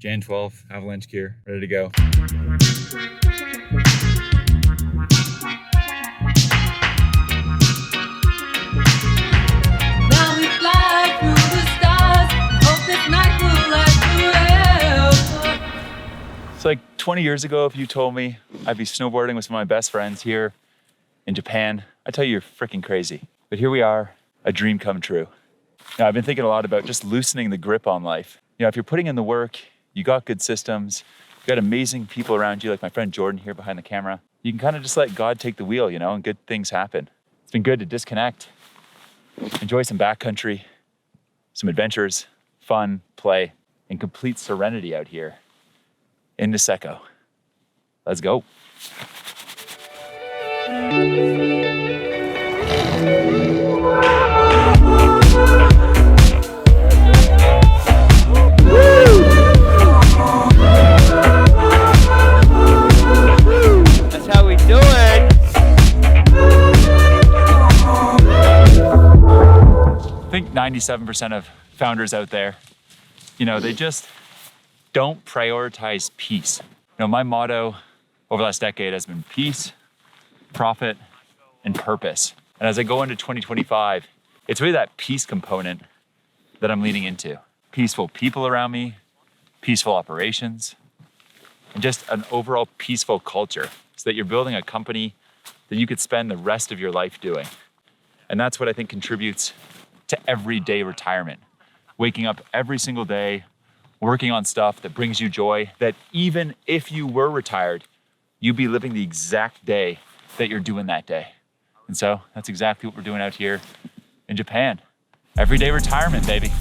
Jan 12, avalanche gear, ready to go. Now we fly through the stars, hope this night will last forever. It's like 20 years ago, if you told me I'd be snowboarding with some of my best friends here in Japan, I'd tell you you're freaking crazy. But here we are, a dream come true. Now, I've been thinking a lot about just loosening the grip on life. You know, if you're putting in the work, you got good systems, you got amazing people around you, like my friend Jordan here behind the camera, you can kind of just let God take the wheel, you know, and good things happen. It's been good to disconnect, enjoy some backcountry, some adventures, fun, play, and complete serenity out here in Niseko. Let's go. That's how we do it. I think 97% of founders out there, you know, they just don't prioritize peace. You know, my motto over the last decade has been peace, profit, and purpose. And as I go into 2025, it's really that peace component that I'm leaning into. Peaceful people around me, peaceful operations, and just an overall peaceful culture so that you're building a company that you could spend the rest of your life doing. And that's what I think contributes to everyday retirement. Waking up every single day, working on stuff that brings you joy, that even if you were retired, you'd be living the exact day that you're doing that day. And so that's exactly what we're doing out here in Japan. Everyday retirement, baby.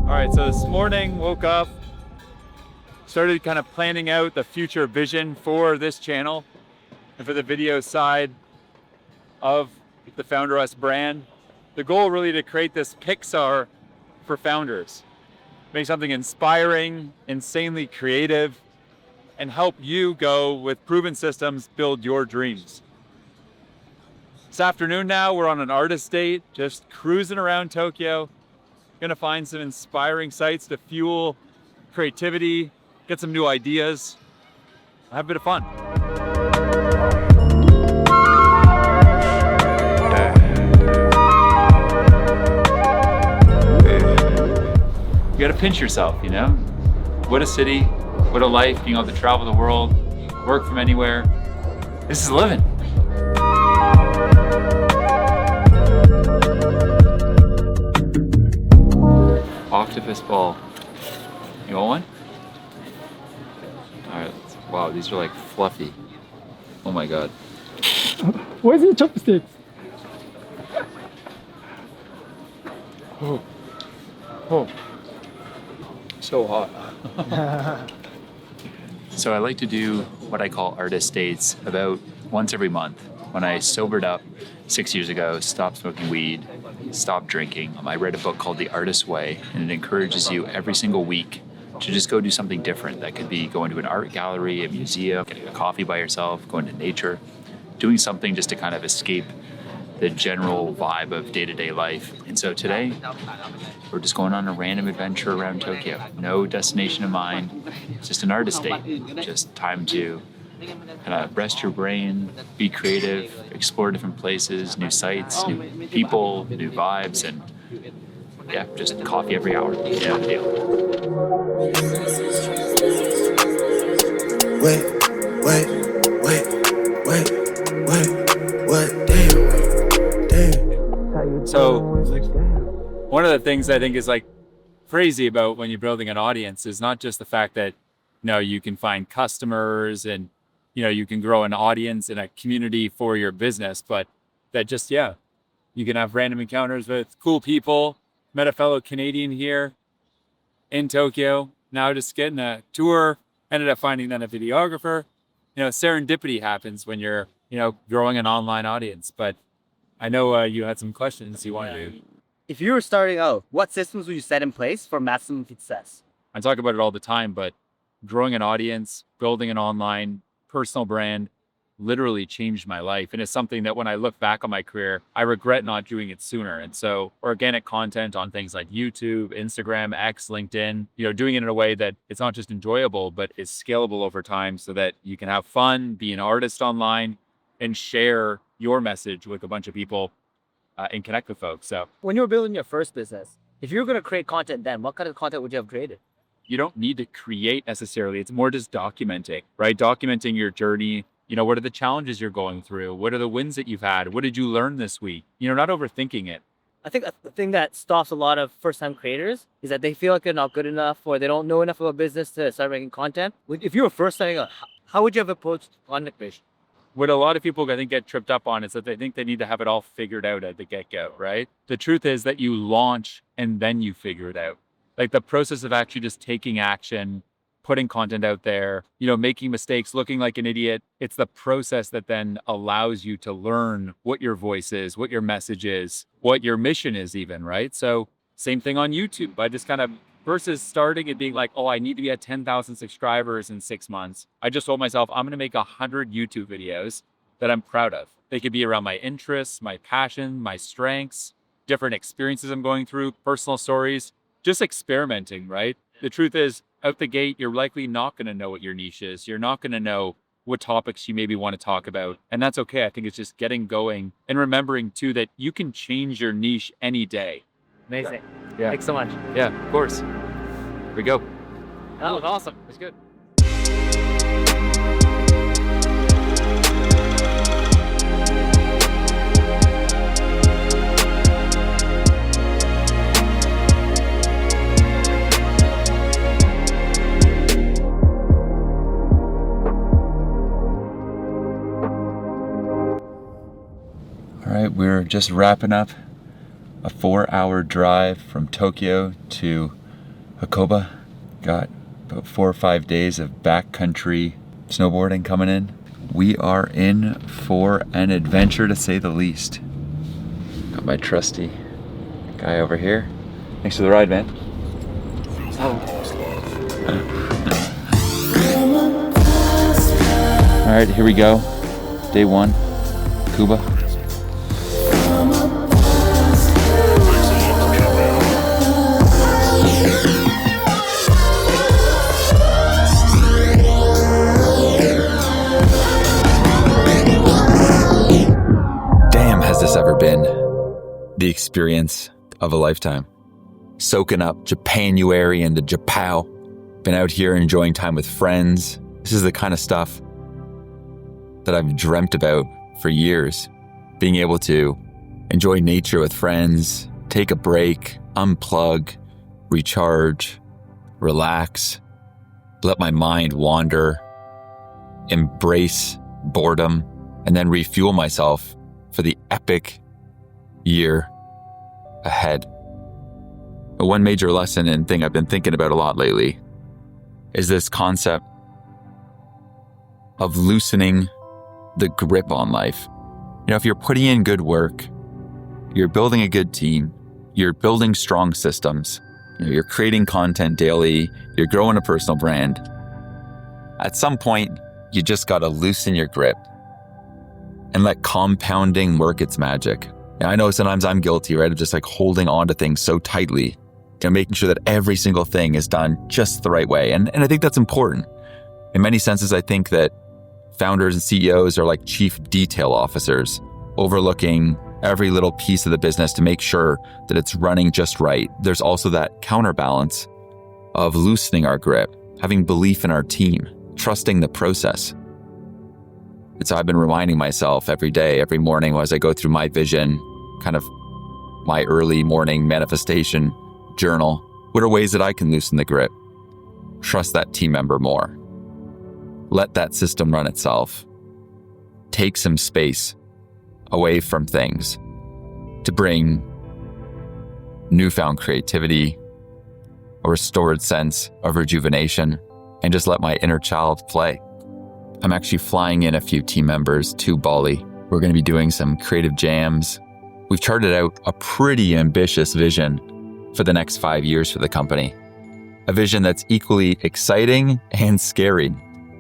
All right, so this morning, woke up, started kind of planning out the future vision for this channel and for the video side of the Founder Us brand. The goal really to create this Pixar for founders. Make something inspiring, insanely creative, and help you go with proven systems, build your dreams. This afternoon now, we're on an artist date, just cruising around Tokyo. Gonna find some inspiring sites to fuel creativity, get some new ideas, have a bit of fun. You gotta pinch yourself, you know? What a city, what a life, being able to travel the world, work from anywhere. This is living. Octopus ball. You want one? All right, wow, these are like fluffy. Oh my God. Where's the chopsticks? Oh. Oh. So hot. So I like to do what I call artist dates about once every month. When I sobered up 6 years ago, stopped smoking weed, stopped drinking, I read a book called The Artist's Way, and it encourages you every single week to just go do something different. That could be going to an art gallery, a museum, getting a coffee by yourself, going to nature, doing something just to kind of escape the general vibe of day-to-day life. And so today, we're just going on a random adventure around Tokyo. No destination in mind, just an artist date. Just time to kind of rest your brain, be creative, explore different places, new sites, new people, new vibes, and yeah, just coffee every hour. Yeah, the deal. So one of the things I think is like crazy about when you're building an audience is not just the fact that, you know, you can find customers and, you know, you can grow an audience and a community for your business, but that just, yeah, you can have random encounters with cool people. Met a fellow Canadian here in Tokyo. Now just getting a tour, ended up finding then a videographer. You know, serendipity happens when you're, you know, growing an online audience. But I know you had some questions you wanted to. If you were starting out, what systems would you set in place for maximum success? I talk about it all the time, but growing an audience, building an online personal brand, literally changed my life. And it's something that when I look back on my career, I regret not doing it sooner. And so organic content on things like YouTube, Instagram, X, LinkedIn, doing it in a way that it's not just enjoyable, but is scalable over time so that you can have fun, be an artist online, and share your message with a bunch of people and connect with folks. So When you were building your first business, if you were going to create content then, what kind of content would you have created? you don't need to create necessarily. It's more just documenting, right? Documenting your journey. What are the challenges you're going through? What are the wins that you've had? What did you learn this week? Not overthinking it. I think the thing that stops a lot of first-time creators is that they feel like they're not good enough or they don't know enough about business to start making content. If you were first starting out, how would you have approached content creation? What a lot of people, I think, get tripped up on is that they think they need to have it all figured out at the get-go, right? The truth is that you launch and then you figure it out. Like the process of actually just taking action, putting content out there, making mistakes, looking like an idiot. It's the process that then allows you to learn what your voice is, what your message is, what your mission is even, right? So same thing on YouTube. I just kind of, versus starting and being like, oh, I need to be at 10,000 subscribers in 6 months. I just told myself, I'm going to make 100 YouTube videos that I'm proud of. They could be around my interests, my passion, my strengths, different experiences I'm going through, personal stories, just experimenting, right? The truth is, out the gate, you're likely not going to know what your niche is. You're not going to know what topics you maybe want to talk about. And that's okay. I think it's just getting going and remembering too that you can change your niche any day. Amazing. Yeah. Thanks so much. Yeah, of course. Here we go. That was awesome. It's good. All right, we're just wrapping up a 4-hour drive from Tokyo to Hakuba. Got about 4 or 5 days of backcountry snowboarding coming in. We are in for an adventure to say the least. Got my trusty guy over here. Thanks for the ride, man. All right, here we go. Day 1, Hakuba. Ever been the experience of a lifetime. Soaking up Japanuary and the Japao. Been out here enjoying time with friends. This is the kind of stuff that I've dreamt about for years. Being able to enjoy nature with friends, take a break, unplug, recharge, relax, let my mind wander, embrace boredom, and then refuel myself for the epic year ahead. One major lesson and thing I've been thinking about a lot lately is this concept of loosening the grip on life. If you're putting in good work, you're building a good team, you're building strong systems, you're creating content daily, you're growing a personal brand, at some point, you just got to loosen your grip and let compounding work its magic. Now, I know sometimes I'm guilty, right, of just like holding on to things so tightly, making sure that every single thing is done just the right way. And I think that's important. In many senses, I think that founders and CEOs are like chief detail officers, overlooking every little piece of the business to make sure that it's running just right. There's also that counterbalance of loosening our grip, having belief in our team, trusting the process. And so I've been reminding myself every day, every morning as I go through my vision, kind of my early morning manifestation journal, what are ways that I can loosen the grip? Trust that team member more. Let that system run itself. Take some space away from things to bring newfound creativity, a restored sense of rejuvenation, and just let my inner child play. I'm actually flying in a few team members to Bali. We're going to be doing some creative jams. We've charted out a pretty ambitious vision for the next 5 years for the company. A vision that's equally exciting and scary.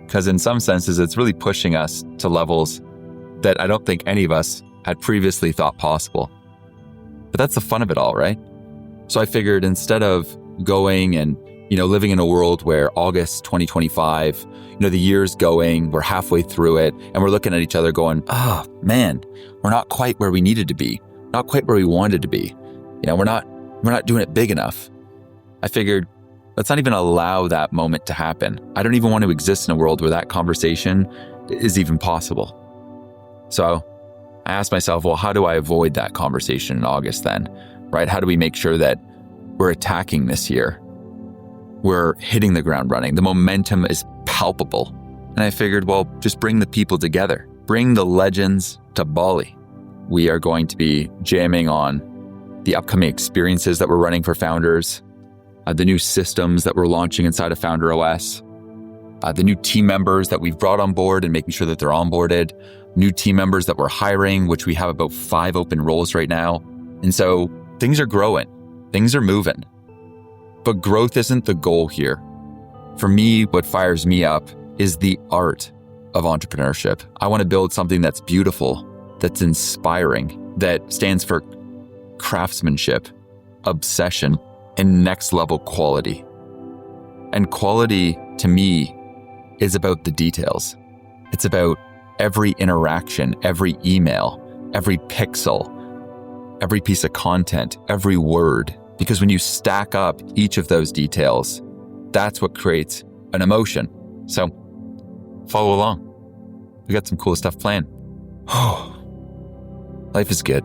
because in some senses, it's really pushing us to levels that I don't think any of us had previously thought possible. But that's the fun of it all, right? So I figured instead of going and, living in a world where August 2025, the year's going, we're halfway through it, and we're looking at each other going, man, we're not quite where we needed to be, not quite where we wanted to be. We're not doing it big enough. I figured, let's not even allow that moment to happen. I don't even want to exist in a world where that conversation is even possible. So I asked myself, well, how do I avoid that conversation in August then, right? How do we make sure that we're attacking this year? We're hitting the ground running. The momentum is palpable. And I figured, well, just bring the people together. Bring the legends to Bali. We are going to be jamming on the upcoming experiences that we're running for founders, the new systems that we're launching inside of Founder OS, the new team members that we've brought on board and making sure that they're onboarded, new team members that we're hiring, which we have about 5 open roles right now. And so things are growing, things are moving. But growth isn't the goal here. For me, what fires me up is the art of entrepreneurship. I want to build something that's beautiful, that's inspiring, that stands for craftsmanship, obsession, and next level quality. And quality, to me, is about the details. It's about every interaction, every email, every pixel, every piece of content, every word. Because when you stack up each of those details, that's what creates an emotion. So follow along. We got some cool stuff planned. Life is good.